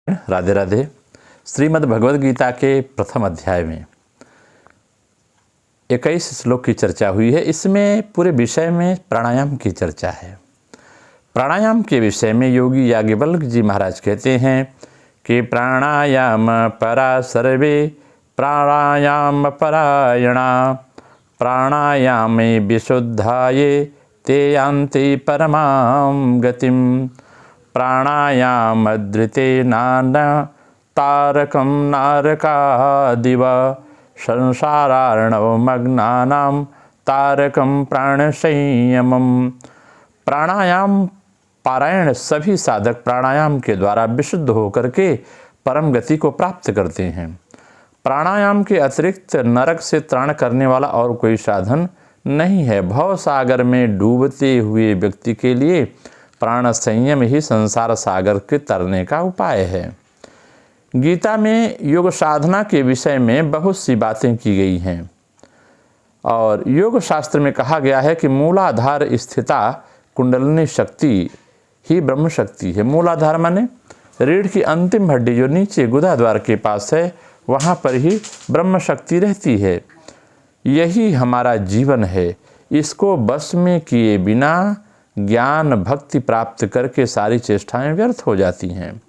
राधे राधे। श्रीमद् भगवद गीता के प्रथम अध्याय में 21 श्लोक की चर्चा हुई है। इसमें पूरे विषय में प्राणायाम की चर्चा है। प्राणायाम के विषय में योगी याज्ञवल्क्य जी महाराज कहते हैं कि प्राणायाम परा सर्वे प्राणायाम परायणा प्राणायामे विशुद्धाये ते यान्ति परमां गतिम प्राणायामद्रिते नाना तारकं नारकादिव संसारार्णवमग्नानां तारकं प्राणसंयमम्। प्राणायाम पारायण सभी साधक प्राणायाम के द्वारा विशुद्ध होकर के परम गति को प्राप्त करते हैं। प्राणायाम के अतिरिक्त नरक से त्राण करने वाला और कोई साधन नहीं है। भव सागर में डूबते हुए व्यक्ति के लिए प्राण संयम ही संसार सागर के तरने का उपाय है। गीता में योग साधना के विषय में बहुत सी बातें की गई हैं और योग शास्त्र में कहा गया है कि मूलाधार स्थिता कुंडलिनी शक्ति ही ब्रह्म शक्ति है। मूलाधार माने रीढ़ की अंतिम हड्डी जो नीचे गुदा द्वार के पास है, वहाँ पर ही ब्रह्म शक्ति रहती है। यही हमारा जीवन है। इसको बस में किए बिना ज्ञान भक्ति प्राप्त करके सारी चेष्टाएं व्यर्थ हो जाती हैं।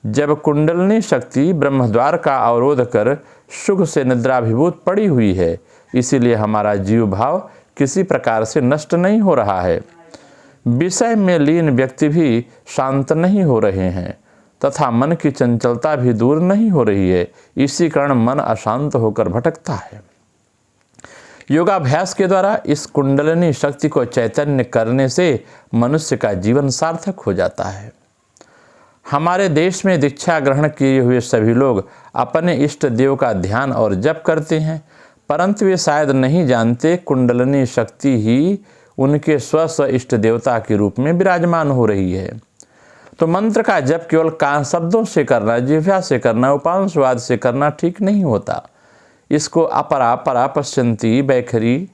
जब कुंडलिनी शक्ति ब्रह्मद्वार का अवरोध कर सुख से निद्राभिभूत पड़ी हुई है, इसीलिए हमारा जीव भाव किसी प्रकार से नष्ट नहीं हो रहा है। विषय में लीन व्यक्ति भी शांत नहीं हो रहे हैं तथा मन की चंचलता भी दूर नहीं हो रही है। इसी कारण मन अशांत होकर भटकता है। योगाभ्यास के द्वारा इस कुंडलिनी शक्ति को चैतन्य करने से मनुष्य का जीवन सार्थक हो जाता है। हमारे देश में दीक्षा ग्रहण किए हुए सभी लोग अपने इष्ट देव का ध्यान और जप करते हैं, परंतु वे शायद नहीं जानते कुंडलिनी शक्ति ही उनके स्व इष्ट देवता के रूप में विराजमान हो रही है। तो मंत्र का जप केवल कान शब्दों से करना, जिह्वा से करना, उपांशवाद से करना ठीक नहीं होता। इसको अपरा परा पश्यंती बैखरी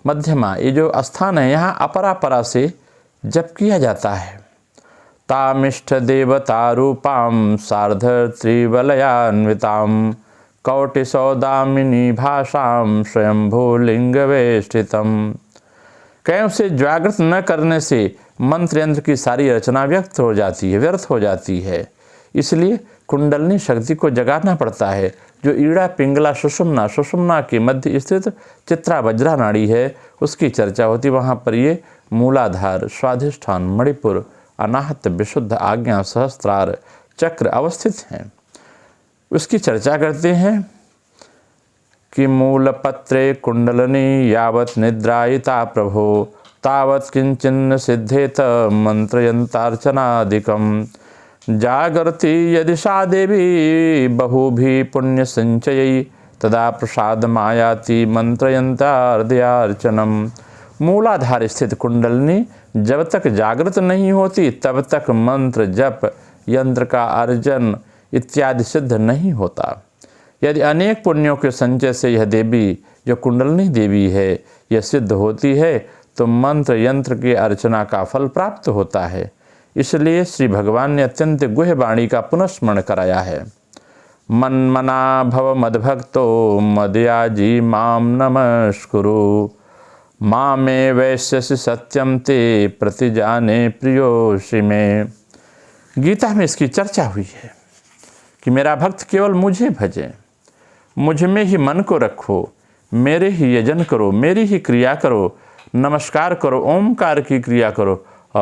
मध्यमा, ये जो स्थान है यहाँ अपरा परा से जप किया जाता है। तामिष्ठ देवता रूपाम सार्ध त्रिवलयान्विताम कौटि सौदामिनी भाषाम स्वयंभू लिंग वेष्टितम। कहीं उसे जागृत न करने से मंत्र यंत्र की सारी रचना व्यर्थ हो जाती है। इसलिए कुंडलिनी शक्ति को जगाना पड़ता है। जो ईड़ा पिंगला सुषुम्ना के मध्य स्थित चित्रा वज्रा नाड़ी है, उसकी चर्चा होती। वहाँ पर ये मूलाधार, स्वाधिष्ठान, मणिपुर, अनाहत, विशुद्ध, आज्ञा, सहस्त्रार, चक्र अवस्थित हैं। उसकी चर्चा करते हैं कि मूलपत्रे कुंडलिनी यावत् निद्रायिता प्रभो तावत् किंचिन्न सिद्धेत मंत्रयंतार्चनादिकम् जागर्ति यदि सा देवी बहुभी पुण्य संचयी तदा प्रसाद मायाति मंत्रयंतार्चनम। मूलाधार स्थित कुंडलिनी जब तक जागृत नहीं होती तब तक मंत्र जप यंत्र का अर्जन इत्यादि सिद्ध नहीं होता। यदि अनेक पुण्यों के संचय से यह देवी जो कुंडलिनी देवी है यह सिद्ध होती है तो मंत्र यंत्र के अर्चना का फल प्राप्त होता है। इसलिए श्री भगवान ने अत्यंत गुह्य वाणी का पुनस्मरण कराया है। मन्मना भव मद्भक्तो मदयाजी माम नमस्कुरु मामे वैश्यसि सत्यम ते प्रतिजाने प्रियोषि में। गीता में इसकी चर्चा हुई है कि मेरा भक्त केवल मुझे भजे, मुझ में ही मन को रखो, मेरे ही यजन करो, मेरी ही क्रिया करो, नमस्कार करो, ओमकार की क्रिया करो। अ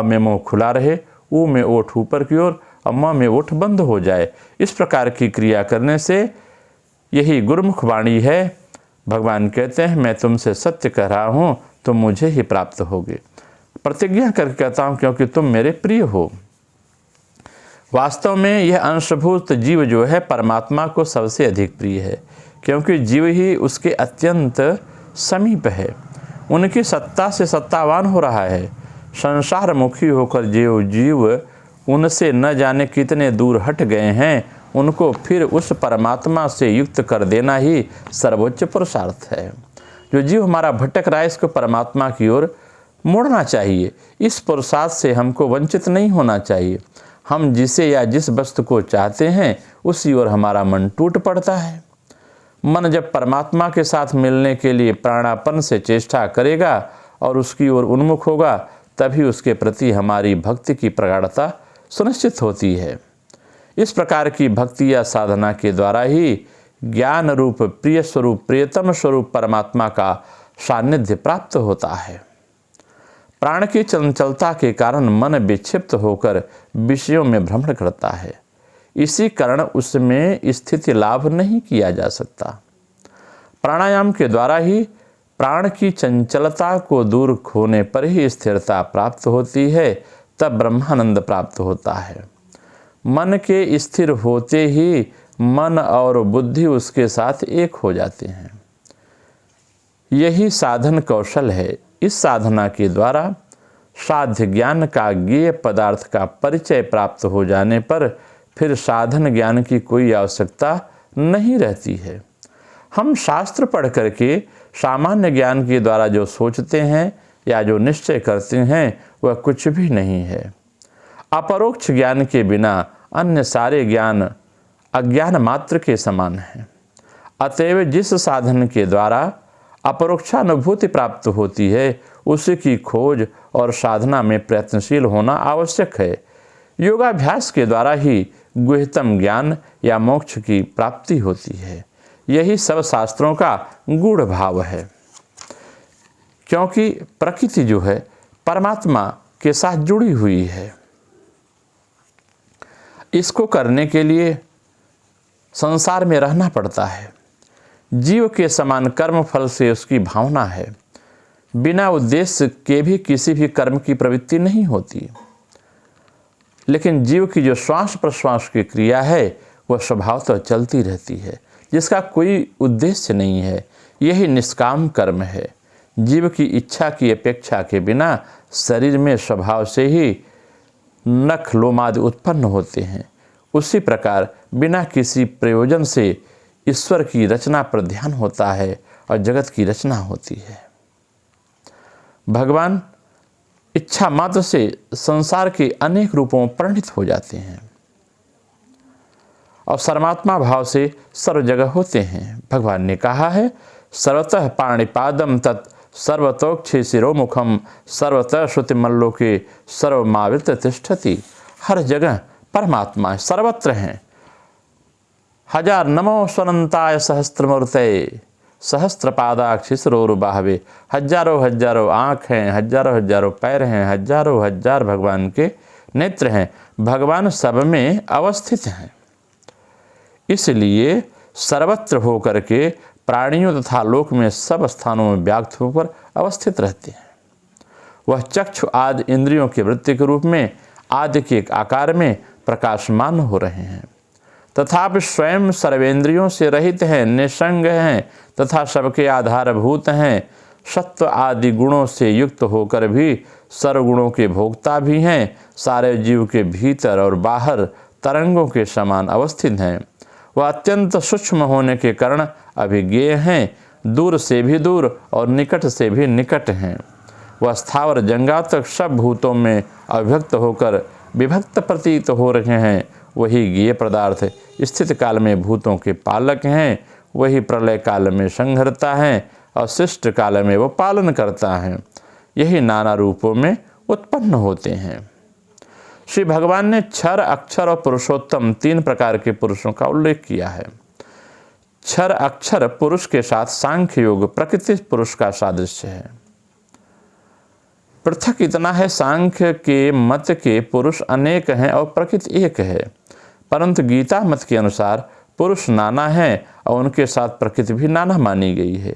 में मुँह खुला रहे, ऊ में ओठ ऊपर की ओर, म में ओठ बंद हो जाए। इस प्रकार की क्रिया करने से यही गुरुमुख वाणी है। भगवान कहते हैं मैं तुमसे सत्य कह रहा हूँ, तुम मुझे ही प्राप्त होगे। प्रतिज्ञा करके कहता हूँ क्योंकि तुम मेरे प्रिय हो। वास्तव में यह अंशभूत जीव जो है परमात्मा को सबसे अधिक प्रिय है, क्योंकि जीव ही उसके अत्यंत समीप है। उनकी सत्ता से सत्तावान हो रहा है। संसार मुखी होकर जो जीव उनसे न जाने कितने दूर हट गए हैं, उनको फिर उस परमात्मा से युक्त कर देना ही सर्वोच्च पुरुषार्थ है। जो जीव हमारा भटक रहा है, इसको परमात्मा की ओर मोड़ना चाहिए। इस पुरुषार्थ से हमको वंचित नहीं होना चाहिए। हम जिसे या जिस वस्तु को चाहते हैं उसी ओर हमारा मन टूट पड़ता है। मन जब परमात्मा के साथ मिलने के लिए प्राणापन से चेष्टा करेगा और उसकी ओर उन्मुख होगा, तभी उसके प्रति हमारी भक्ति की प्रगाढ़ता सुनिश्चित होती है। इस प्रकार की भक्ति या साधना के द्वारा ही ज्ञान रूप प्रिय स्वरूप प्रियतम स्वरूप परमात्मा का सानिध्य प्राप्त होता है। प्राण की चंचलता के कारण मन विक्षिप्त होकर विषयों में भ्रमण करता है। इसी कारण उसमें स्थिति लाभ नहीं किया जा सकता। प्राणायाम के द्वारा ही प्राण की चंचलता को दूर होने पर ही स्थिरता प्राप्त होती है, तब ब्रह्मानंद प्राप्त होता है। मन के स्थिर होते ही मन और बुद्धि उसके साथ एक हो जाते हैं। यही साधन कौशल है। इस साधना के द्वारा साध्य ज्ञान का ज्ञेय पदार्थ का परिचय प्राप्त हो जाने पर फिर साधन ज्ञान की कोई आवश्यकता नहीं रहती है। हम शास्त्र पढ़ करके सामान्य ज्ञान के द्वारा जो सोचते हैं या जो निश्चय करते हैं वह कुछ भी नहीं है। अपरोक्ष ज्ञान के बिना अन्य सारे ज्ञान अज्ञान मात्र के समान हैं। अतएव जिस साधन के द्वारा अपरोक्षानुभूति प्राप्त होती है उसी की खोज और साधना में प्रयत्नशील होना आवश्यक है। योगाभ्यास के द्वारा ही गुह्यतम ज्ञान या मोक्ष की प्राप्ति होती है। यही सब शास्त्रों का गूढ़ भाव है, क्योंकि प्रकृति जो है परमात्मा के साथ जुड़ी हुई है। इसको करने के लिए संसार में रहना पड़ता है। जीव के समान कर्म फल से उसकी भावना है। बिना उद्देश्य के भी किसी भी कर्म की प्रवृत्ति नहीं होती। लेकिन जीव की जो श्वास प्रश्वास की क्रिया है वह स्वभावतः चलती रहती है, जिसका कोई उद्देश्य नहीं है। यही निष्काम कर्म है। जीव की इच्छा की अपेक्षा के बिना शरीर में स्वभाव से ही नख लोमादि उत्पन्न होते हैं। उसी प्रकार बिना किसी प्रयोजन से ईश्वर की रचना पर ध्यान होता है और जगत की रचना होती है। भगवान इच्छा मात्र से संसार के अनेक रूपों में परिणित हो जाते हैं और सर्वात्मा भाव से सर्व जगह होते हैं। भगवान ने कहा है, सर्वतः पाणिपादम तत् सर्वतोक्षे शिरोमुखम सर्वतः श्रुतिमल्लोके सर्वमावृत तिष्ठति। हर जगह परमात्मा सर्वत्र हैं। हजार नमो स्वनंताय सहस्त्रमूर्तये सहस्त्रपादाक्षि शिरोरुबाहवे। हजारों हजारों आँख हैं, हजारों हजारों पैर हैं, हजारों हजार भगवान के नेत्र हैं। भगवान सब में अवस्थित हैं। इसलिए सर्वत्र होकर के प्राणियों तथा लोक में सब स्थानों में व्याप्त होकर अवस्थित रहते हैं। वह चक्षु आदि इंद्रियों के वृत्ति के रूप में आदि के आकार में प्रकाशमान हो रहे हैं, तथापि स्वयं सर्वेंद्रियों से रहित हैं, निसंग हैं तथा सबके आधारभूत हैं। सत्व आदि गुणों से युक्त होकर भी सर्वगुणों के भोक्ता भी हैं। सारे जीव के भीतर और बाहर तरंगों के समान अवस्थित हैं। वह अत्यंत सूक्ष्म होने के कारण अभिज्ञेय हैं, दूर से भी दूर और निकट से भी निकट हैं। वह स्थावर जंगातक सब भूतों में अभिव्यक्त होकर विभक्त प्रतीत हो रहे हैं। वही ज्ञेय पदार्थ स्थित काल में भूतों के पालक हैं। वही प्रलय काल में संहरता है और शिष्ट काल में वो पालन करता है। यही नाना रूपों में उत्पन्न होते हैं। श्री भगवान ने क्षर, अक्षर और पुरुषोत्तम तीन प्रकार के पुरुषों का उल्लेख किया है। क्षर अक्षर पुरुष के साथ सांख्य योग प्रकृति पुरुष का सादृश्य है। पृथक इतना है, सांख्य के मत के पुरुष अनेक हैं और प्रकृति एक है, परंतु गीता मत के अनुसार पुरुष नाना हैं और उनके साथ प्रकृति भी नाना मानी गई है।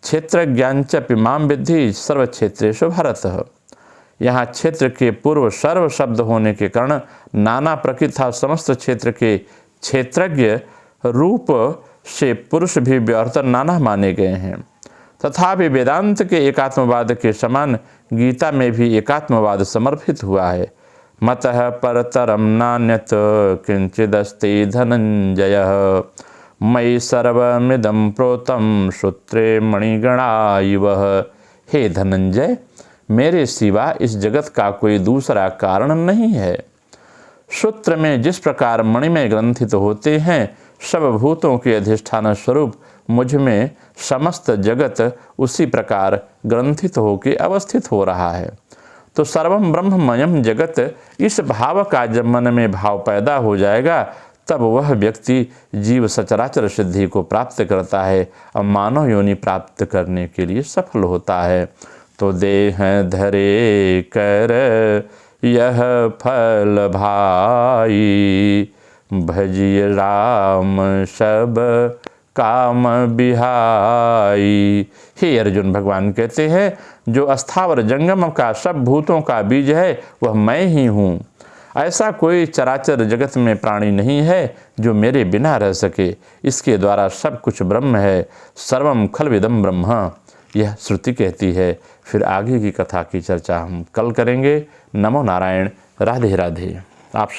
क्षेत्र ज्ञान च पिमाम विद्धि सर्व क्षेत्रेषु भारत। यहाँ क्षेत्र के पूर्व सर्व शब्द होने के कारण नाना प्रकृति समस्त क्षेत्र के क्षेत्रज्ञ रूप से पुरुष भी व्यर्थर नाना माने गए हैं। तथापि वेदांत के एकात्मवाद के समान गीता में भी एकात्मवाद समर्पित हुआ है। मतः परतरम नान्यत किंचिदस्ति धनंजय मयि सर्वमिदं प्रोतम सूत्रे मणिगणा इव। हे धनंजय, मेरे सिवा इस जगत का कोई दूसरा कारण नहीं है। सूत्र में जिस प्रकार मणिमय ग्रंथित होते हैं, सब भूतों के अधिष्ठान स्वरूप मुझ में समस्त जगत उसी प्रकार ग्रंथित होकर अवस्थित हो रहा है। तो सर्वम ब्रह्ममयम जगत, इस भाव का जब मन में भाव पैदा हो जाएगा, तब वह व्यक्ति जीव सचराचर सिद्धि को प्राप्त करता है और मानव योनि प्राप्त करने के लिए सफल होता है। तो देह धरे कर यह फल भाई, भजिय राम सब काम बिहाई। हे अर्जुन, भगवान कहते हैं जो अस्थावर जंगम का सब भूतों का बीज है वह मैं ही हूँ। ऐसा कोई चराचर जगत में प्राणी नहीं है जो मेरे बिना रह सके। इसके द्वारा सब कुछ ब्रह्म है। सर्वम खलविदम ब्रह्म, यह श्रुति कहती है। फिर आगे की कथा की चर्चा हम कल करेंगे। नमो नारायण। राधे राधे। आप